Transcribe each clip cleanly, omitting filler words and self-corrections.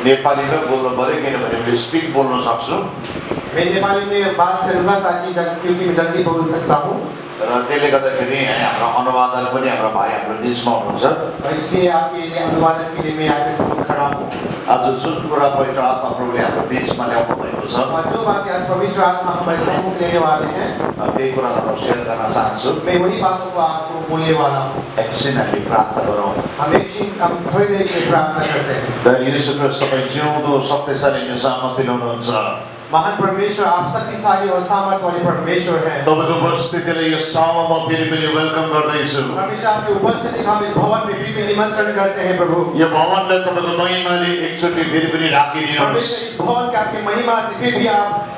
नेपालीमा बोल्नु पर्यो किनभने मैले स्पिड बोल्न सक्छु मैं नेपाली में बात करूंगा ताकि क्योंकि मैं जल्दी बोल सकता हूँ र त्यसले गर्दाखेरि हाम्रो अनुवादक पनि हाम्रो भाइ हाम्रो बिचमा हुनुहुन्छ और इसलिए आपके लिए अनुवादक के लिए मैं आपके सामने खड़ा हूँ आज जुन कुरा पवित्र आत्मा प्रभुले हाम्रो बिचमा ल्याउनु भएको छ और जो बात आज पवित्र आत्मा हमारे सम्मुख लेने वाले हैं त्यही कुरालाई म सेयर गर्न चाहन्छु मैं वही बातों को आपको बोलने वाला हूँ एकछिन हामी प्रार्थना गरौँ हम थोड़ी देर के लिए प्रार्थना करते हैं धन्य यीशु ख्रीष्ट तपाईँ जिउँदो शक्तिशाली सामर्थ्य ल्याउनुहुन्छ महान परमेश्वर आप शक्तिशाली और सामर्थ वाले परमेश्वर हैं तपाईको उपस्थितिले यो ठाउँमा फेरि पनि वेलकम गर्दैछु परमेश्वर आपकी उपस्थिति हम इस भवन में फिर भी निमंत्रण करते हैं प्रभु यो भवनलाई तपाईको महिमाले एकचोटि फेरि पनि राखिदिनुहोस् इस भवन के आपकी महिमा से फिर भी आप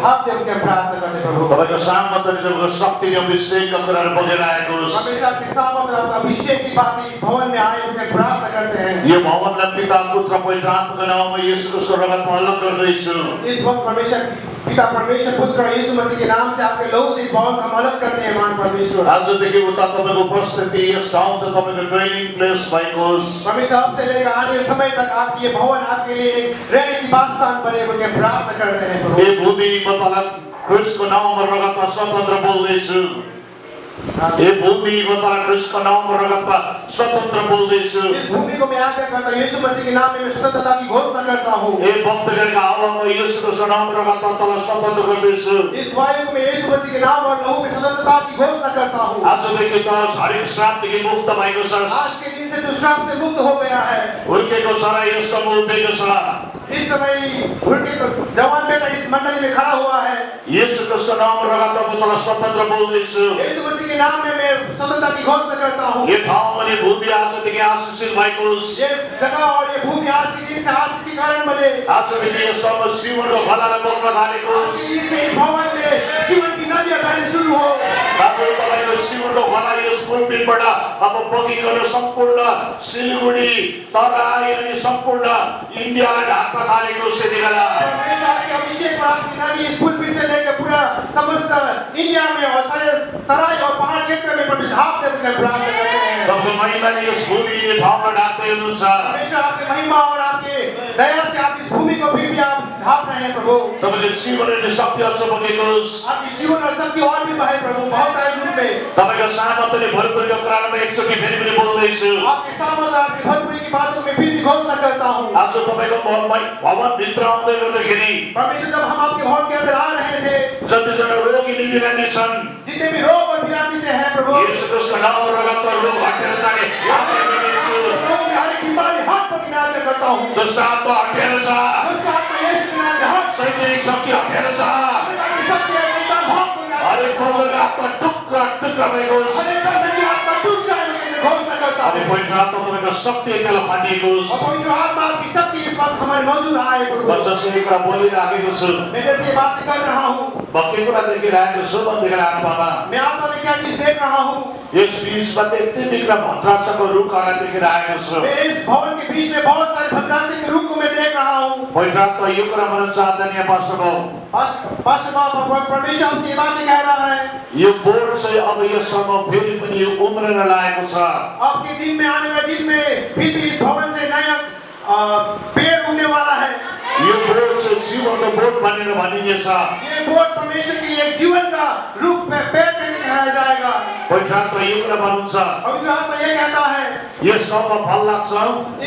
ढाप दे उनके प्रार्थना करते प्रभु तपाईको सामर्थ्य तपाईको शक्ति र अभिषेकका कुराहरू बगेर आएको होस् परमेश्वर आपके सामर्थ्य और अभिषेक की बातें इस भवन में आए उनके प्रार्थना करते हैं यो भवनलाई पिता पुत्र पवित्र आत्माको नाममा येशूको स्वर्गमा अलग गर्दैछु इस वक्त परमेश्वर पिता परमेश्वर पुत्र और यीशु मसीह के नाम से आपके लोग से इस भवन को हम अलग करते हैं महान परमेश्वर आजदेखि उता तपाईको उपस्थिति यस ठाउँ चाहिँ तपाईको ट्रेनिङ प्लेस भएको होस् परमेश्वर आपसे लेकर आने समय तक आपकी ये भवन आपके लिए एक रहने की बादशाह बने उनके प्रार्थना कर रहे हैं प्रभु यो भूमि म तलाई ख्रीष्टको नाममा रगतमा स्वतन्त्र बोल्दैछु ये भूमि म तलाई ख्रीष्टको नाममा रगतमा स्वतन्त्र बोल्दैछु इस भूमि को मैं आज्ञा करता हूँ यीशु मसीह के नाम में मैं स्वतंत्रता की घोषणा करता हूँ ये भक्तगणका हावामा येशूको नाममा रगतमा तलाई स्वतन्त्र गर्दैछु इस वायु में यीशु मसीह के नाम और लहू में स्वतंत्रता की घोषणा करता हूँ आजदेखि त हरेक श्रापदेखि मुक्त भएको छ आज के दिन से तू श्राप से मुक्त हो गया है हुर्केको छ र यस समय उठेको छ इस समय भुरके जवान बेटा इस मंडली में खड़ा हुआ है येशूको नाममा रगतमा तलाई स्वतन्त्र बोल्दैछु यीशु मसीह के नाम में मैं स्वतंत्रता की घोषणा करता हूँ यो ठाउँ अनि भूमि आजदेखि आशीषित भएको होस् ये जगह और ये भूमि आज के दिन से आशीष के कारण बने आजदेखि यस ठाउँमा जीवनको खलाले बग्न थालेको आज के दिन से इस भवन में जीवन की नदियाँ बहने शुरू हो ताकि तपाईको जीवनको खला यस पुलपिटबाट अब बगिकन सम्पूर्ण सिलगढी तराई अनि सम्पूर्ण इन्डियालाई ढाक्न थालेको छ त्यतिबेला परमेश्वर आपके अभिषेक पर आपकी नदी इस पुलपिट से लेकर पूरा समस्त इंडिया में और सारे तराई और पहाड़ क्षेत्र में परमेश्वर आप दे उनके प्रार्थना करते हैं तपाईको महिमाले यस भूमि यो ठाउँमा ढाक्दै हुनुहुन्छ परमेश्वर आपके महिमा और आपके दया से आप इस भूमि को फिर भी आप ढाप रहे हैं प्रभु तपाईको जीवन अनि शक्ति अझ बगेको होस् आपकी जीवन और शक्ति और भी बहे प्रभु बहुत आए रूप में तपाईको सामर्थ्यले भरपुरको कुरामा एकचोटि फेरि पनि बोल्दैछु आपके सामर्थ्य आपकी भरपूरी की बातों में फिर भी घोषणा करता हूँ आज तपाईको भवनभित्र आउँदै गर्दाखेरि परमेश्वर जब हम आपके भवन के अंदर आ रहे थे जतिजना रोगी बिरामी छन् जितने भी रोग और बीमारी से हैं प्रभु यीशु ख्रीष्टको नाममा रगतमा रोग हटेर जाने हर बीमारी हाथ पर किनारे करता हूँ दुष्ट आत्मा हटेर जा उसका आत्मा यीशु के नाम में हाथ सैनिक शक्ति हटेर जा शक्ति है शैतान भाग को हरेक बलको आत्मा टुक्रा टुक्रा भएको होस् हर एक नदी आत्मा टूट जाए मैं घोषणा करता हूँ अनि पवित्र आत्मा तपाईँको शक्ति त्यसलाई फाटिएको होस् और पवित्र आत्मा की शक्ति इस वक्त हमारे मौजूद आए प्रभु म जसरी कुरा बोलिराखेको छु मैं जैसे बात कर रहा हूँ म के कुरा देखिरहेको छु भनेदेखि आत्मामा मैं आत्मा में क्या चीज देख रहा हूँ यस बिचमा यति बिग्र भद्राक्षको रुखहरूलाई देखिरहेको छु मैं इस भवन के बीच में बहुत सारे भद्रासी के रूप को मैं देख रहा हूँ पवित्र आत्मा यो कुरा भन्न चाहँदैन यहाँ पास्टरको परमेश्वर हमसे ये बातें कह रहा है यो बोर्ड चाहिँ अब यससँग फेरि पनि उम्रन लागेको छ आपके दिन में आने वाले दिन में फिर भी इस भवन से नया पेड़ उगने वाला है यो बोर्ड चाहिँ जीवनको बोर्ड भनेर भनिनेछ ये बोर्ड परमेश्वर के लिए जीवन का रूप में पेड़ करके कहा जाएगा पवित्र आत्मा यो कुरा भन्नुहुन्छ पवित्र आत्मा ये कहता है यस ठाउँमा फल लाग्छ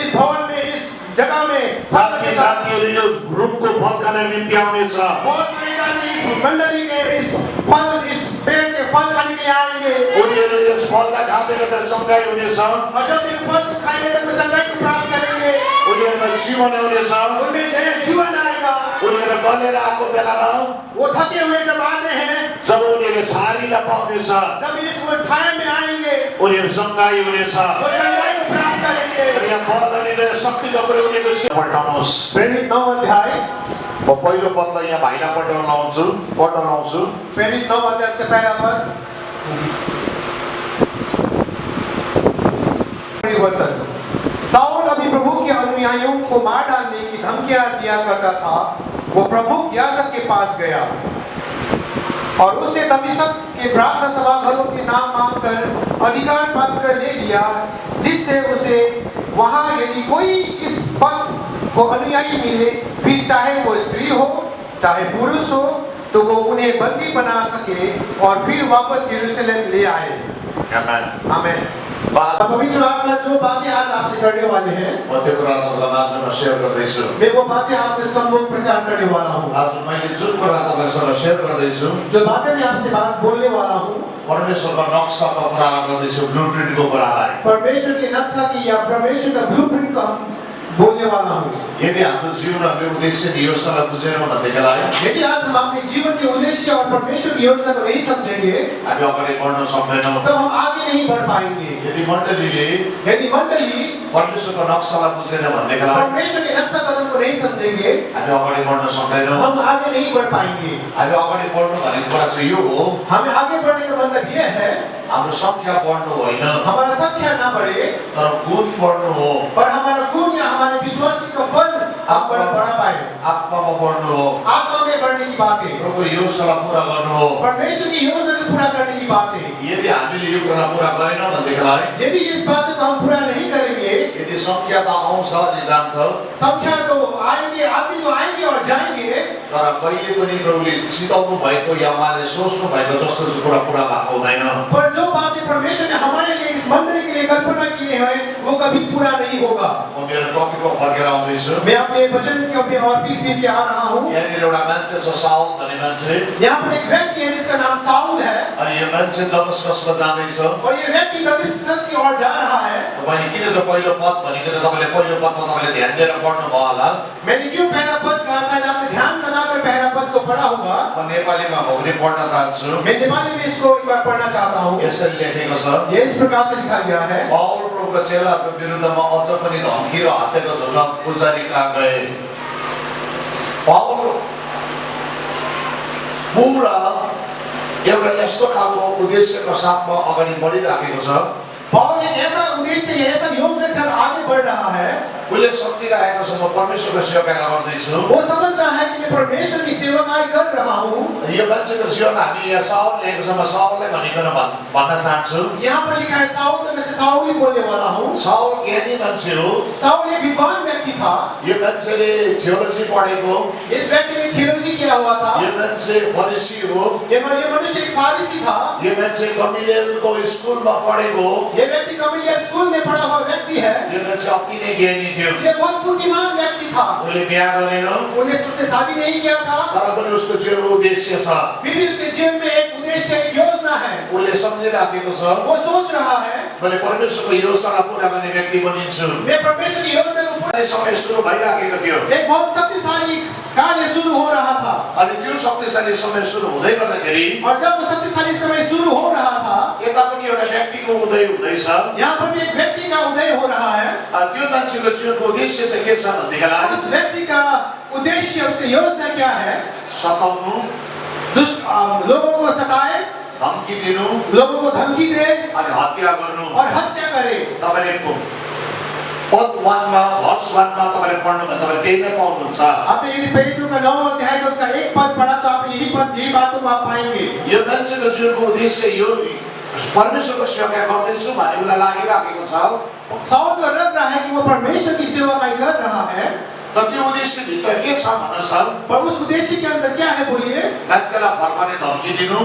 इस भवन में इस जगह में जाति जातिहरू यो रुखको फल खान निम्ति आउनेछ बहुत सारे जाति इस मंडली के इस फल इस पेड़ के फल खाने के लिए आएंगे उनीहरू यस फललाई खाँदै गर्दा चङ्गाइ हुनेछ और जब ये फल खाएंगे तब चंगाई को प्राप्त करेंगे उनीहरूमा जीवन आउनेछ उनमें नया जीवन आएगा उनीहरू गलेर आएको बेलामा वो थके हुए जब आते हैं जब उनीहरूले छारीलाई पाउनेछ जब इस छाया में आएंगे उनीहरू चङ्गाइ हुनेछ वो चंगाई को प्राप्त करेंगे यहाँ फलहरूले शक्तिका प्रयोग उनीहरूको पल्टाउनुहोस् प्रेरित 9 अध्याय म पहिलो पदलाई यहाँ भाइलाई पल्टाउँछु प्रेरित 9 अध्याय से पहला पद परिवर्तन साउल अभी प्रभु के अनुयायियों को मार डालने की धमकियां दिया करता था वो प्रभु याजक के पास गया और उसने दमिश्क के प्रार्थना सभा घरों के नाम मांगकर अधिकार प्राप्त कर ले लिया जिससे उसे वहां यदि कोई इस पद को अनुयायी मिले, फिर चाहे वो स्त्री हो चाहे पुरुष हो, तो वो उन्हें बंदी बना सके और फिर वापस यरूशलेम ले आए। Amen. आमेन। बात पवित्र आत्मा जो बातें आज आपसे करने वाले हैं, म त्यो कुरा तपाईँलाई माझमा सेयर गर्दैछु। मैं वो बातें आपके सम्मुख प्रचार करने वाला हूँ। आज मैले जुन कुरा तपाईँसँग सेयर गर्दैछु, जो बातें मैं आपसे बात बोलने वाला हूँ, परमेश्वरको नक्साको कुरा गर्दैछु, ब्लुप्रिन्टको कुरालाई। परमेश्वर के नक्शा की या परमेश्वर का ब्लूप्रिंट का हम बोलने वाला हूँ। यदि हाम्रो जीवन हामीले उद्देश्य र योजनालाई बुझेनौँ भनेदेखिलाई यदि आज हम अपने जीवन के उद्देश्य और परमेश्वर की योजना को नहीं समझेंगे, हामी अगाडि बढ्न सक्दैनौँ। तब हम आगे नहीं बढ़ पाएंगे। यदि मण्डलीले यदि मंडली परमेश्वरको नक्सालाई बुझेन भनेदेखिलाई परमेश्वर के नक्शा कदम को नहीं समझेंगे, हामी अगाडि बढ्न सक्दैनौँ। हम आगे नहीं बढ़ पाएंगे। हामी अगाडि बढ्नु भनेको कुरा चाहिँ यो हो, हमें आगे बढ़ने का मतलब यह है, हाम्रो संख्या बढ्नु होइन, हमारा संख्या ना बढ़े, तर गुण बढ्नु हो। पर हमारा गुण या हमारे विश्वासी का फल आप बढ़ा पाए। आत्मामा बढ्नु हो, आत्मा में बढ़ने की बात है, प्रभु योजनालाई पूरा गर्नु हो। परमेश्वर की योजना को पूरा करने की बात है। यदि हामीले यो कुरा पूरा गरेनौँ भनेदेखिलाई यदि इस बात को हम पूरा नहीं करेंगे, यदि संख्या त आउँछ अनि जान्छ, संख्या तो आएंगे, आदमी तो आएंगे और जाएंगे, तर कहिले पनि प्रभुले चिताउनु भएको या उहाँले सोच्नु भएको जस्तो चाहिँ कुरा पूरा भएको हुँदैन। पर जो बातें परमेश्वर ने हमारे लिए इस मंडली के लिए कल्पना किए हैं, वो कभी पूरा नहीं होगा। म मेरो टपिकमा फर्केर आउँदैछु। मैं अपने वचन के ऊपर और फिर के आ रहा हूँ। यहाँनिर एउटा मान्छे छ साउल भन्ने मान्छे, यहाँ पर एक व्यक्ति है जिसका नाम साउल है, अनि यो मान्छे दमस्कसमा जाँदैछ। और ये व्यक्ति दमिश्क की ओर जा रहा है। तपाईँले किन चाहिँ पहिलो पद भनिकन तपाईँले पहिलो पदमा तपाईँले ध्यान दिएर पढ्नु भयो होला। मैंने क्यों पहला पद कहा, शायद आपने ध्यान लगाकर पहला पद को पढ़ा होगा। म नेपालीमा हो भने पढ्न चाहन्छु। मैं नेपाली में इसको एक बार पढ़ना चाहता हूँ। यसरी लेखेको छ, ये इस प्रकार से लिखा गया है, पाउल प्रभुको चेलाहरूको विरुद्धमा अझ पनि धम्की र हत्याको धुन पुजारी कहाँ गए। पाउल पुरा एउटा यस्तो खालको उद्देश्यको साथमा अगाडि बढिराखेको छ। पौल एक ऐसा उद्देश्य, ऐसा योजना के साथ आगे बढ़ रहा है। उसले सम्झिरहेको छ म परमेश्वरको सेवा गर्दैछु। वो समझ रहा है कि मैं परमेश्वर की सेवाकाई कर रहा हूँ। यो मान्छेको जीवन हामी यहाँ साउल लेखेको छ, म साउललाई भनिकन भन्न चाहन्छु। यहाँ पर लिखा है साउल, तो मैं से साउल ही बोलने वाला हूँ। साउल ज्ञानी मान्छे हो। साउल एक विद्वान व्यक्ति था। यो मान्छेले थियोलोजी पढेको, इस व्यक्ति ने थियोलॉजी किया हुआ था। यो मान्छे फरिसी हो। ये मनुष्य एक फारिसी था। यो मान्छे गमलिएलको स्कुलमा पढेको, ये व्यक्ति कमिलिया स्कूल में पढ़ा हुआ व्यक्ति है। यो मान्छे अति नै ज्ञानी थियो। ये बहुत बुद्धिमान व्यक्ति था। उसले बिहा गरेन, उन्हें उसने शादी नहीं किया था, तर पनि उसको जीवनको उद्देश्य छ। फिर भी उसके जीवन में एक उद्देश्य, एक योजना है। उसले सम्झिराखेको छ, वो सोच रहा है, मैले परमेश्वरको योजनालाई पूरा गर्ने व्यक्ति बनिन्छु। मैं परमेश्वर की योजना को पूरा। समय सुरु भइराखेको थियो, एक बहुत शक्तिशाली कार्य शुरू हो रहा था, अनि त्यो शक्तिशाली समय सुरु हुँदै गर्दाखेरि और जब वो शक्तिशाली समय शुरू हो रहा था, यता पनि एउटा व्यक्तिको उदय हुँदैछ। यहाँ पर भी एक व्यक्ति का उदय हो रहा है। त्यो मान्छेको जीवनको उद्देश्य चाहिँ के छ भनेदेखिलाई उस व्यक्ति का उद्देश्य, उसकी योजना क्या है? सताउनु, लोगों को सताए, धम्की दिनु, लोगों को धमकी दे अनि हत्या गर्नु। और हत्या करे। तपाईँले पद 1 मा भर्स 1 मा तपाईँले पढ्नु भने तपाईँले त्यही नै पाउनुहुन्छ। आपने यदि प्रेरितों का 9 अध्याय का उसका एक पद पढ़ा, तो आप यही बातों को आप पाएंगे। यो मान्छेको जीवनको उद्देश्य यो परमेश्वरको सेवा गर्दैछु भन्ने उसलाई लागिराखेको छ। साउल को लग रहा है कि वो परमेश्वर की सेवा कर रहा है, तर त्यो उद्देश्य भित्र के छ भन्नुहोस्, पर उस उद्देश्य के अंदर क्या है बोलिए? मान्छेलाई फर्काउने धम्की दिनु,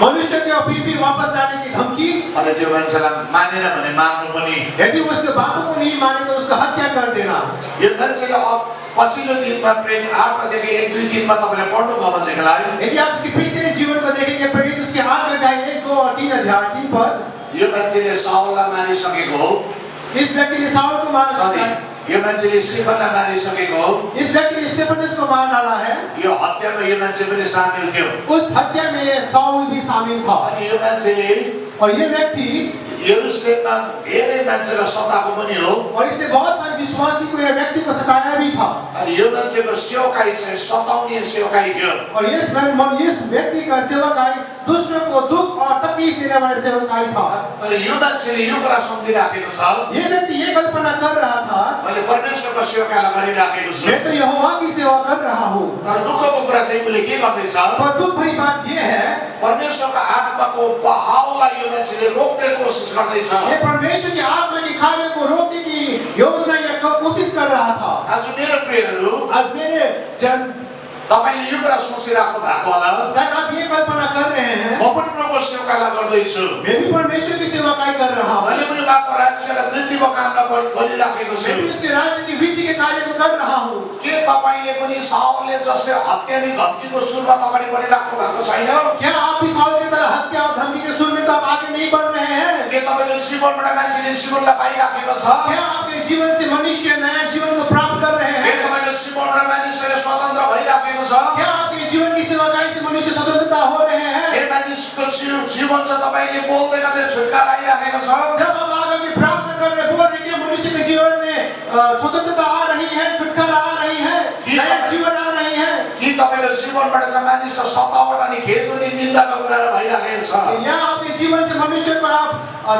मनुष्य के फिर भी वापस लाने की धमकी, अनि त्यो मान्छेलाई मानेन भने मार्नु पनि। यदि उसके बातों को नहीं माने तो उसका हत्या कर देना। यो मान्छेले पछिल्लो दिनमा प्रेम 8 1 2 3 मा तपाईँले पढ्नुभयो भनेदेखिलाई यदि आप उसके पिछले जीवन को देखेंगे, प्रेरित उसके 8 अध्याय 1 2 और 3 अध्याय 3 पद, यो मान्छेले साउललाई मारिसकेको हो। इस व्यक्ति ने साउल को मार सरी, डाला है। यो मान्छेले स्टेफनलाई मारिसकेको हो। इस व्यक्ति ने स्टेफनस को मार डाला है। यो हत्यामा यो मान्छे पनि सामेल थियो। उस हत्या में साउल भी शामिल था। अनि यो मान्छेले और ये व्यक्ति, यरुशलेममा धेरै मान्छेलाई सताएको पनि हो। और इसने बहुत सारे विश्वासी को, यह व्यक्ति को सताया भी था। अनि यो मान्छेको सेवकाई चाहिँ सताउने सेवकाई थियो। और इस व्यक्ति का सेवकाई दूसरों को दुख और तकलीफ देने वाला सेवकाई था। तर यो मान्छेले यो कुरा सम्झिराखेको छ, ये व्यक्ति ये कल्पना कर रहा था, मैले परमेश्वरको सेवाकालाई गरिराखेको छु। मैं तो यहोवा की सेवा कर रहा हूँ। तर दुःखको कुरा चाहिँ उसले के गर्दैछ, पर दुख भरी बात ये है, परमेश्वरको आत्माको बहावलाई यो मान्छेले रोक्ने कोसिस गर्दैछ। ये परमेश्वर की आत्मा की कार्य को रोकने की योजना या कोशिश कर रहा था। आज मेरो प्रिय तपाईँहरू आज मेरे जन तपाईँले यो कुरा सोचिराख्नु भएको होला शायद आप ये कल्पना कर रहे हैं म पनि प्रभुको सेवकालाई गर्दैछु मैं भी परमेश्वर की सेवकाई कर रहा हूँ मैले पनि उहाँको राज्यलाई वृद्धिको काम गरिराखेको छु मैं भी उसके राज्य की वृद्धि के कार्य को कर रहा हूँ के तपाईँले पनि साउलले जस्तै हत्या नि धम्कीको सुरमा तपाईँले गरिराख्नु भएको छैन क्या आप इस साउल की तरह हत्या और धमकी के सुर में तो आप आगे नहीं बढ़ रहे हैं के तपाईँले जीवनबाट मान्छेले जीवनलाई पाइराखेको छ क्या आपके जीवन से मनुष्य नया जीवन को प्राप्त कर रहे के हैं तपाईँले जीवनबाट मानिसहरूले स्वतन्त्र भइराखेको छ क्या आपके जीवन की सेवकाई से मनुष्य स्वतंत्रता हो रहे हैं के मानिसको जीवन चाहिँ तपाईँले बोल्दै गर्दै छुटकारा आइराखेको छ जब आप आगे की प्रार्थना कर रहे बोल रहे हैं मनुष्य के जीवन में स्वतंत्रता आ रही है छुटकारा आ रही है नया जीवन आ रही है कि तपाईँले जीवनबाट चाहिँ मानिसलाई सतावट अनि खेदुनी निन्दाको कुराहरू भइराखेको छ या आपके जीवन से मनुष्य को आप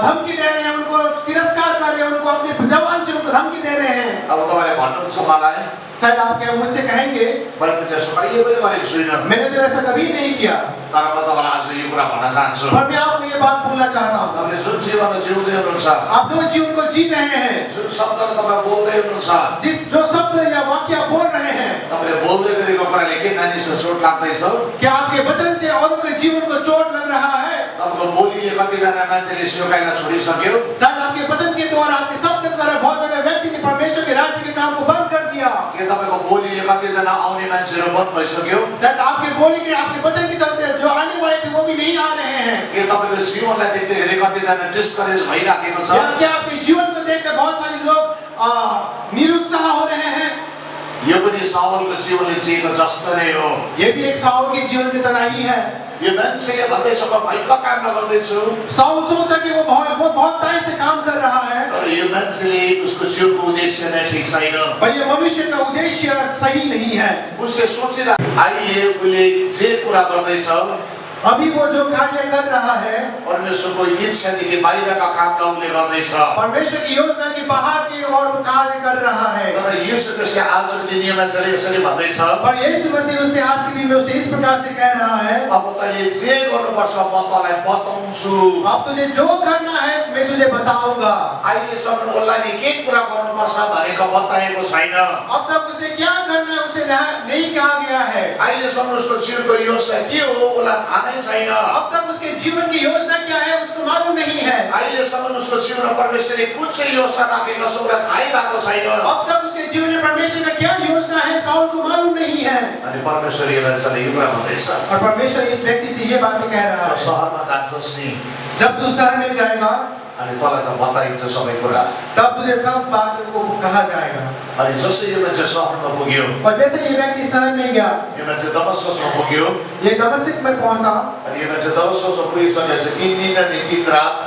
धमकी दे रहे हैं उनको तिरस्कार कर रहे हैं उनको अपने जवान से उनको धमकी दे रहे हैं अब तपाईँले भन्नुहुन्छ मलाई शायद आप क्या मुझसे कहेंगे मैले त त्यसो कहिले पनि गरेको छुइनँ मैंने तो ऐसा कभी नहीं किया तर म तपाईँलाई आज यो कुरा भन्न चाहन्छु पर मैं आपको ये बात बोलना चाहता हूँ तपाईँले जुन जीवनमा जिउँदै हुनुहुन्छ आप जो जीवन को जी रहे हैं जुन शब्दले तपाईँ बोल्दै हुनुहुन्छ जिस जो शब्द या वाक्य आप बोल रहे हैं तपाईँले बोल्दै गरेको कुराले के मानिसलाई चोट लाग्दैछ क्या आपके वचन से औरों के जीवन को चोट लग रहा है तपाईँको बोलीले कतिजना मान्छेले सेवकाईलाई छोडिसक्यो शायद आपके वचन के द्वारा आपके शब्द के द्वारा बहुत सारे व्यक्ति ने परमेश्वर के राज्य के काम को बंद कर दिया के तपाईँको बोलीले कतिजना आउने मान्छेहरू बन्द भइसक्यो शायद आपके बोली के आपके वचन के चलते जो आने वाले थे वो भी नहीं आ रहे हैं के तपाईँको जीवनलाई देख्दाखेरि कतिजना डिस्करेज भइराखेको छ क्या आपके जीवन को देखकर बहुत सारे लोग निरुत्साह हो रहे हैं यो पनि साउलको जीवनले जिएको जस्तो नै हो ये भी एक साउल के जीवन की तरह ही है यो मान्छेले भन्दैछ म भयङ्कर काम नगर्दैछु साउल सोचा कि वो बहुत तय से काम कर रहा है तर यो मान्छेले उसको जीवनको उद्देश्य नै ठिक छैन पर ये मनुष्य का उद्देश्य सही नहीं है उसले सोचिरहेको अहिले उसले जे कुरा गर्दैछ अभी वो जो कार्य कर रहा है परमेश्वरको इच्छादेखि बाहिरका कामलाई उसले गर्दैछ परमेश्वर की योजना के बाहर की ओर वो कार्य कर रहा है तर यीशु ख्रीष्टले आजको दिन यो मान्छेले यसरी भन्दैछ पर यीशु मसीह उससे आज के दिन में उसे इस प्रकार से कह रहा है अब तैँले जे गर्नुपर्छ म तँलाई बताउँछु अब तुझे जो करना है मैं तुझे बताऊंगा अहिलेसम्म उसलाई नि के कुरा गर्नुपर्छ भनेको बताएको छैन अब तक उसे क्या करना है उसे नहीं कहा गया है अहिलेसम्म उसको जीवनको योजना के हो उसलाई थाहा नै छैन अब तक उसके जीवन की योजना क्या है उसको मालूम नहीं है अहिलेसम्म उसको जीवनमा परमेश्वरले कुन चाहिँ योजना राखेको छ उसलाई थाहै भएको छैन अब तक उसके जीवन में परमेश्वर का क्या योजना है साउल को मालूम नहीं है अनि परमेश्वर यो मान्छेले यो कुरा भन्दैछ और परमेश्वर इस व्यक्ति से ये बातें कह रहा है सहरमा जान्छस् नि जब तू शहर में जाएगा अनि तँलाई चाहिँ बताइन्छ सबै कुरा तब तुझे सब बातों को कहा जाएगा अनि जसै यो मान्छे सहरमा पुग्यो और जैसे ये व्यक्ति शहर में गया यो मान्छे दमस्कसमा पुग्यो ये दमिश्क में पहुंचा अनि यो मान्छे दमस्कसमा पुगिसकेपछि 3 दिन अनि 3 रात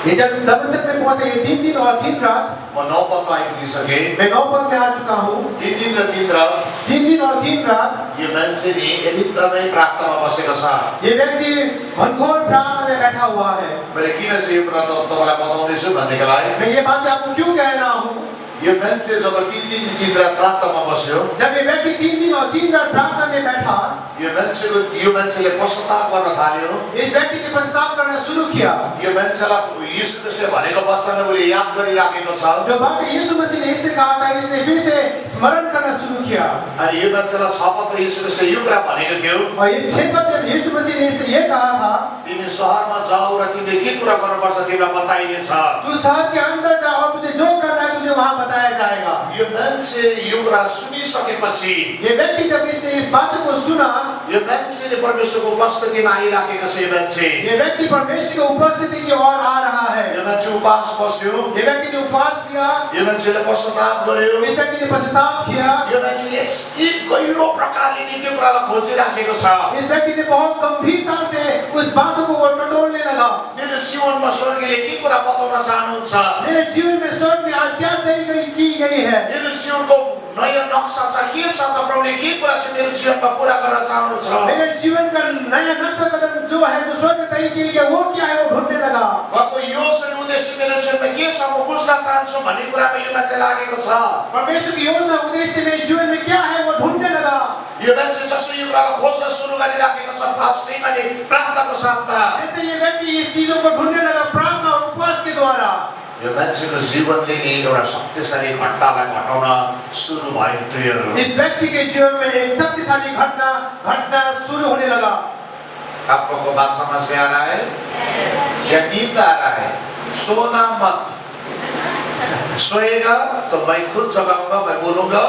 ये जब दमिश्क में पहुंचे ये 3 दिन और 3 रात म 9 पदमा आइपुगिसकेँ मैं 9 पद में आ चुका हूँ 3 दिन र 3 रात 3 दिन और 3 रात यो मान्छे नि एकदमै प्रार्थनामा बसेको छ ये व्यक्ति घनघोर प्रार्थना में बैठा हुआ है मैले किन चाहिँ यो कुरा तपाईँलाई बताउँदैछु भन्नेको लागि मैं ये बात आपको क्यों कह रहा हूँ यो मान्छे जब 3 दिन 3 रात प्रार्थनामा बस्यो जब ये व्यक्ति 3 दिन और 3 रात प्रार्थना में बैठा यो मान्छेले पश्चाताप गर्न थाल्यो इस व्यक्ति ने प्रस्ताव करना शुरू किया यो मान्छेलाई यीशु ख्रीष्टले भनेको वचनले उसले याद गरिराखेको छ जो बात यीशु मसीह ने इससे कहा था इसने फिर से स्मरण करना शुरू किया अनि यो मान्छेलाई 6 पदमा यीशु ख्रीष्टले यो कुरा भनेको थियो और ये 6 पद में यीशु मसीह ने इससे ये कहा था तिमी सहरमा जाऊ र तिमीले के कुरा गर्नुपर्छ तिमीलाई बताइनेछ तू शहर के अंदर जा और तुझे जो करना है तुझे वहां बताया जाएगा यो मान्छे यो कुरा सुनिसकेपछि ये व्यक्ति जब इसने इस बात को सुना यो मान्छेले परमेश्वरको उपस्थितिमा आइराखेको छ यो मान्छे ये व्यक्ति परमेश्वर की उपस्थिति की ओर आ रहा है यो मान्छे उपवास बस्यो ये व्यक्ति ने उपवास किया यो मान्छेले पश्चाताप गर्यो इस व्यक्ति ने पश्चाताप किया यो मान्छेले एक गहिरो प्रकारले नि त्यो कुरालाई खोजिराखेको छ इस व्यक्ति ने बहुत गंभीरता से उस बात को वो टटोलने लगा मेरो जीवनमा स्वर्गले के कुरा बताउन चाहनुहुन्छ मेरे जीवन में स्वर्ग में आज क्या की गई है मेरो जीवनको नयाँ नक्सा छ के छ त प्रभुले के कुरा चाहिँ मेरो जीवनमा पूरा गर्न चाहनुहुन्छ मेरे जीवन का नया नक्शा कदम जो है जो स्वर्ग तय की गई वो क्या है वो ढूंढने लगा उहाँको योजना उद्देश्य मेरो जीवनमा के छ म बुझ्न चाहन्छु भन्ने कुरामा यो मान्छे लागेको छ परमेश्वर की योजना उद्देश्य मेरे जीवन में क्या है वो ढूंढने लगा यो मान्छे जसो यो कुरालाई खोज्न सुरु गरिराखेको छ फास्टिङ अनि प्रार्थनाको साथमा जैसे ये व्यक्ति इस चीजों को ढूंढने लगा प्रार्थना और उपवास के द्वारा यो मान्छेको जीवनले नि एउटा शक्तिशाली घटनालाई घटाउन सुरु भयो प्रियहरू। इस व्यक्ति के जीवन में एक शक्तिशाली घटना शुरू होने लगा। आप लोगों को बात समझ में आ रहा है? या नींद आ रहा है? सोना मत। सोएगा तो मैं खुद जगाऊंगा, मैं बोलूंगा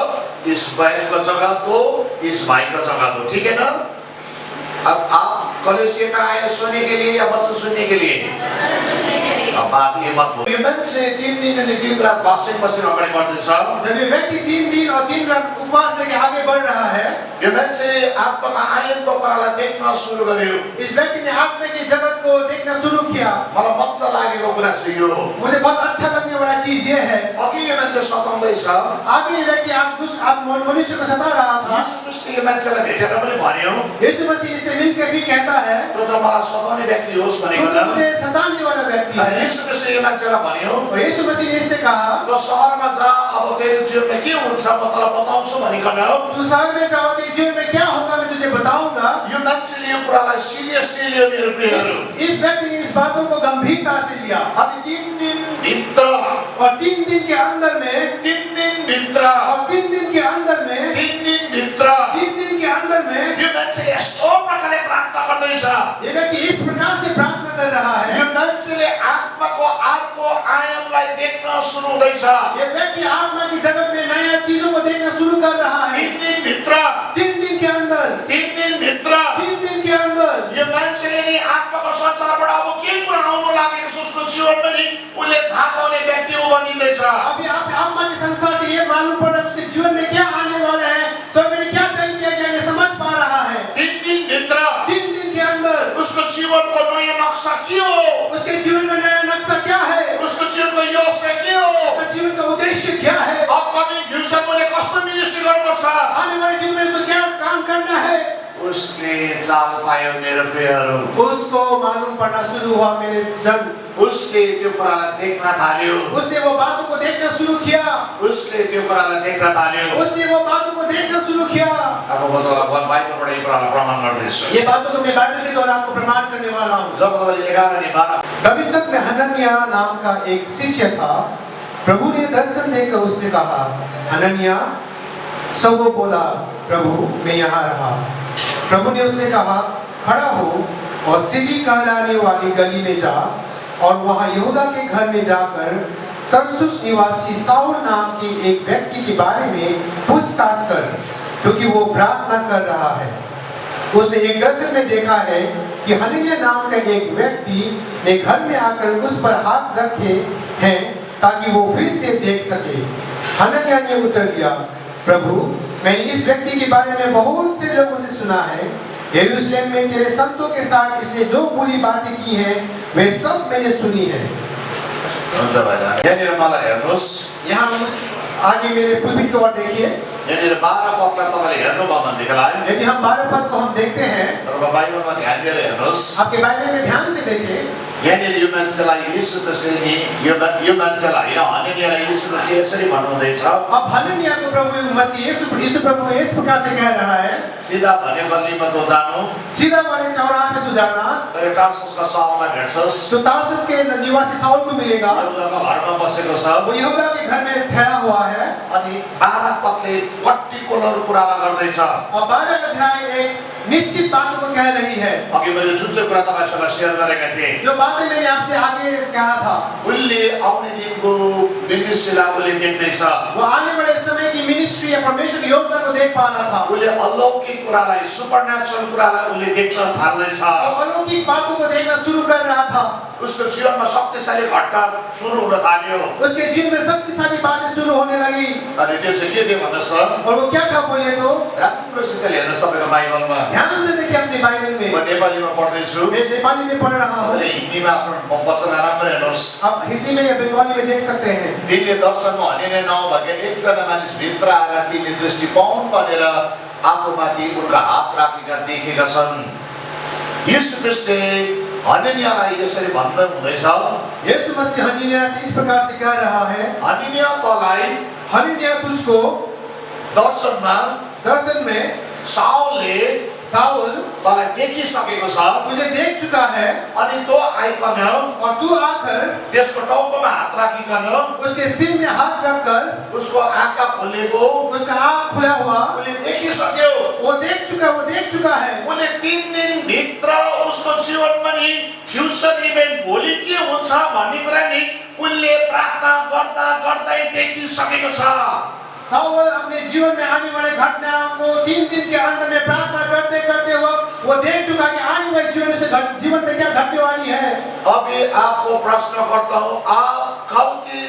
इस बहन को जगा दो, इस भाई को जगा दो, ठीक है ना? अब आप कलेसिया में आए सोने के लिए या वचन सुनने के लिए? अब आप ये मत बोलो। ये मान्छे 3 दिन अनि 3 रात फास्टिङ बसेर अगाडि बढ्दैछ। जब ये व्यक्ति 3 दिन और 3 रात उपवास लेके आगे बढ़ रहा है, यो मान्छेले आत्माका आयनको कुरालाई देख्न सुरु गर्यो। इस व्यक्ति ने आत्मा के जगत को देखना शुरू किया। मलाई मजा लागेको कुरा चाहिँ यो, मुझे बहुत अच्छा लगने वाला चीज ये है, अघि यो मान्छे सताउँदैछ, आगे ये व्यक्ति आप मनुष्य को सता रहा था। यीशु ख्रीष्टले मान्छेलाई भेटेर पनि भन्यो, यीशु मसीह इससे मिलकर भी कहता है, तो जो मलाई सताउने व्यक्ति होस् भनेको तू न। मुझे सताने वाला व्यक्ति है। यीशु ख्रीष्टले यो मान्छेलाई भन्यो, और यीशु मसीह ने इससे कहा, तो शहरमा जा, अब तेरो जीवनमा के हुन्छ म तँलाई बताउँछु भनिकन तू शहर में जाओ, तेरे जीवन में क्या होगा मैं तुझे बताऊंगा। यो मान्छेले यो कुरालाई सिरियसली लियो मेरो प्रियहरू। इस व्यक्ति ने इस बातों को गंभीरता से लिया अनि 3 दिन भित्र, और 3 दिन के अंदर में 3 दिन भित्र, और 3 दिन के अंदर में 3 दिन भित्र 3 दिन के अंदर में यो मान्छेले यस्तो प्रकारले प्रार्थना गर्दैछ। ये व्यक्ति इस प्रकार से प्रार्थना कर रहा है। यो मान्छेले आत्माको अर्को आयामलाई देख्न सुरु हुँदैछ। ये व्यक्ति आत्मा की जगत में नया चीजों को देखना शुरू कर रहा है। 3 दिन भित्र 3 दिन के अंदर 3 दिन भित्र 3 दिन के अंदर यो मान्छेले नि आत्माको संसारबाट अब के कुरा आउन लागेको छ उसको जीवनमा नि उसले थाहा पाउने व्यक्ति हो बनिँदैछ। अभी आप आत्मा के संसार से ये मालूम पड़ रहा है उसके जीवन में क्या आने वाला है, स्वर्ग में क्या तय किया गया ये समझ पा रहा है। 3 दिन भित्र 3 दिन के अंदर उसको जीवनको नयाँ नक्सा के हो, उसके जीवन में नया नक्शा क्या है, उसको जीवनको योजना के हो, उसका जीवन का उद्देश्य क्या है, अपकमिङ फ्युचरमा उसले कस्तो मिनिस्ट्री गर्नुपर्छ, आने वाले दिन में उसको क्या काम करना है, उसले चाल पायो मेरो प्रियहरू। उसको मालूम पड़ना शुरू हुआ मेरे जन। उसले त्यो कुरालाई देख्न थाल्यो, उसने वो बातों को देखना शुरू किया, उसले त्यो कुरालाई देख्न थाल्यो। उसने वो बातों को देखना शुरू किया। अब म तपाईँलाई बाइबलबाट यो कुरालाई प्रमाण गर्दैछु। ये बातों को मैं बाइबल के द्वारा आपको प्रमाण करने वाला हूँ। जब तपाईँले 11 अनि 12 दमिश्क में हनन्याह नाम का एक शिष्य था। प्रभु ने दर्शन देकर उससे कहा, हनन्याह। सब वो बोला, प्रभु मैं यहाँ रहा। प्रभु ने उससे कहा, खड़ा हो और सीधी कहलाने वाली गली में जा और वहाँ यहूदा के घर में जाकर तरसुस निवासी साउल नाम के एक व्यक्ति के बारे में पूछताछ कर, क्योंकि वो प्रार्थना कर रहा है। उसने एक दर्शन में देखा है कि हनन्याह नाम का एक व्यक्ति ने घर में आकर उस पर हाथ रखे हैं ताकि वो फिर से देख सके। हनन्याह ने उत्तर दिया, प्रभु मैंने इस व्यक्ति के बारे में बहुत से लोगों से सुना है। यरूशलेम में तेरे संतों के साथ इसने जो बुरी बातें की हैं वे सब मैंने सुनी है। हुन्छ भाइला, यहाँनिर मलाई हेर्नुहोस्, यहाँ आगे मेरे पुलपिट को और देखिए। यहाँनिर 12 पदलाई तपाईँले हेर्नुभयो भनेदेखिलाई यदि हम 12 पद को हम देखते हैं, तपाईँको बाइबलमा ध्यान दिएर हेर्नुहोस्। आपके बाइबल में ध्यान से देखें। यहाँनिर यो मान्छेलाई यीशु ख्रीष्टले नि यो मान्छेलाई हनन्याहलाई यीशु ख्रीष्टले यसरी भन्नुहुँदैछ। अब हनन्याह को प्रभु मसीह यीशु प्रभु इस प्रकार से कह रहा है, सीधा भन्यो गल्लीमा तँ जानु, सीधा वाले चौराहे पे तू जाना, तर टार्ससका साउललाई भेट्छस्, तो तारसुस के निवासी साउल को मिलेगा। यहूदाको घरमा बसेको छ। वो यहूदा के घर में ठहरा हुआ है। अनि 12 पदले पर्टिकुलर कुरालाई गर्दैछ। और 12 अध्याय एक निश्चित बातों को कह रही है। अघि मैले जुन चाहिँ कुरा तपाईँसँग सेयर गरेका थिएँ, जो बातें मैंने आपसे आगे कहा था, उसले आउने दिनको मिनिस्ट्रीलाई उसले देख्दैछ। वो आने वाले समय की मिनिस्ट्री या परमेश्वर की योजना को देख पा रहा था। उसले अलौकिक कुरालाई, सुपरनेचुरल कुरालाई उसले देख्न थाल्दैछ। वो अलौकिक बातों को देखना शुरू कर रहा था। उसको जीवनमा शक्तिशाली घटना सुरु हुन थाल्यो। उसके जीवन में शक्तिशाली बातें शुरू होने लगी। अनि त्यो चाहिँ के थियो भन्नुहोस्, और वो क्या था बोले तो, राम्रोसित हेर्नुहोस् तपाईँको बाइबलमा। ध्यान से देखिए अपने बाइबल में। म नेपालीमा पढ्दैछु, मैं नेपाली में पढ़ रहा हूँ। तपाईँले हिन्दीमा आफ्नो वचन राम्रो हेर्नुहोस्। आप हिंदी में या बंगाली में देख सकते हैं। तिनले दर्शनमा हनन्याह नभएका एकजना मानिस भित्र आएर तिनले दृष्टिकोण गरेर आफूमाथि उनका हात राखेका देखेका छन्। यीशु ख्रीष्टले हनन्याहलाई यसरी भन्दै हुँदैछ, यीशु मसीह हनन्याह से इस प्रकार से कह रहा है, हनन्याह तँलाई हनन्याह तुझको दर्शनमा दर्शन में साउलले साउल तँलाई देखिसकेको छ तुझे देख चुका है अनि तँ आइकन और तू आकर त्यसको टाउकोमा हात राखिकन उसके सिर में हाथ रखकर उसको आँखा खोलेको उसका आँख खुला हुआ उसले देखिसक्यो वो देख चुका है उसले 3 दिनभित्र उसको जीवनमा नि फ्युचर इभेन्ट भोलि के हुन्छ भन्ने कुरा नि उसले प्रार्थना गर्दा गर्दै देखिसकेको छ साउल अपने जीवन में आने वाले घटनाओं को 3 दिन के अंदर में प्रार्थना करते करते वक्त वो देख चुका कि आने वाले जीवन में क्या घटने वाली है। अभी आपको प्रश्न करता हूँ, आप कल के